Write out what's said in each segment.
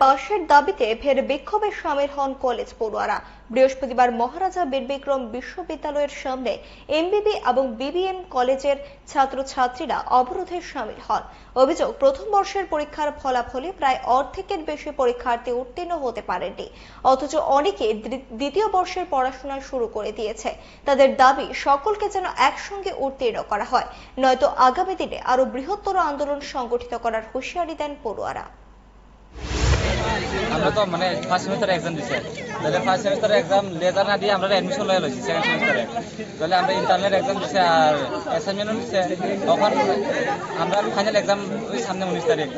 পাশের দাবিতে ফের বিক্ষোভে শামিল হন কলেজ পড়ুয়ারা। বৃহস্পতিবার মহারাজা বীরবিক্রম বিশ্ববিদ্যালয়ের সামনে এমবিবি এবং বিবিএম কলেজের ছাত্রছাত্রীরা অবরোধে শামিল হন। অভিযোগ, প্রথম বর্ষের পরীক্ষার ফলাফলে প্রায় অর্ধেকের বেশি পরীক্ষার্থী উত্তীর্ণ হতে পারেননি, অথচ অনেকে দ্বিতীয় বর্ষের পড়াশোনা শুরু করে দিয়েছে। তাদের দাবি, সকলকে যেন একসঙ্গে উত্তীর্ণ করা হয়, নয়তো আগামী দিনে আরো বৃহত্তর আন্দোলন সংগঠিত করার হুঁশিয়ারি দেন পড়ুয়ারা। আমরা তো ফার্স্ট সেমিস্টার এক্সাম দিছি, তাহলে ফার্স্ট সেমিস্টার এক্সাম লেজার না দিয়ে আমরা অ্যাডমিশন লয়ে লইছি সেকেন্ড সেমিস্টারে। তাহলে আমরা ইন্টারনাল এক্সাম দিছি আর অ্যাসাইনমেন্টও দিছি। তখন আমরা ফাইনাল এক্সাম ওই সামনে 19 তারিখ,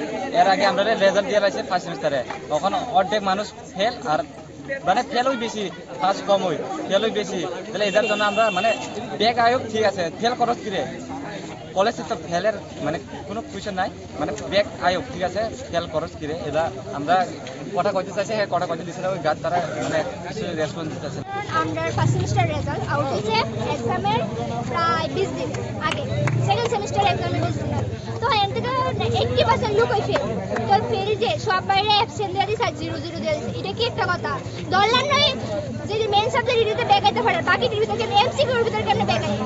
এর আগে আমরা লেজার দিয়ে লাইছি ফার্স্ট সেমিস্টারে। তখন অর্ধেক মানুষ ফেল, আর ফেল ওই বেশি, পাস কম ওই, ফেল ওই বেশি। তাহলে এটার জন্য আমরা ব্যাক আয়োগ ঠিক আছে, ফেল খরচ কিরে কলেজে তো ফেলের কোনো কুয়েশন নাই, ব্যাক আয়োগ ঠিক আছে, ফেল খরচ কিরে এটা আমরা কথা কইতে চাইছে, হ্যাঁ কথা কইতে দিছিল, ওই গাছ তারা কিছু রেসপন্স দিতেছে। আমরা ফার্স্ট সেমিস্টার রেজাল্ট আউট হয়েছে এক্সামের প্রায় 20 দিন আগে, সেকেন্ড সেমিস্টার এক্সামের 20 দিন আগে। তো এর থেকে 80% লোক ওই ফেল, তো ফেরি যে সব বাইরে অ্যাবসেন্ট দিয়ে দিচ্ছে, 0 0 দিয়ে দিচ্ছে। এটা কি একটা কথা? ধরলাম নয় যদি মেন সাবজেক্ট রিডিতে ব্যাগাইতে পারে, বাকি রিডিতে কেন এমসিকিউর ভিতরে কেন ব্যাগাই?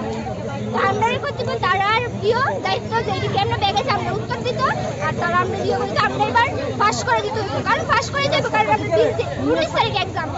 আমরা কর্তৃপক্ষ তারার প্রিয় দায়িত্ব যে কেমন ব্যাগেছে আমরা উত্তর দিত, আর তারা আমরা দিয়ে আমরা এবার পাস করে দিতে হতো, কারণ পাস করে যাবো, কারণ আমরা 19 তারিখ এক্সাম।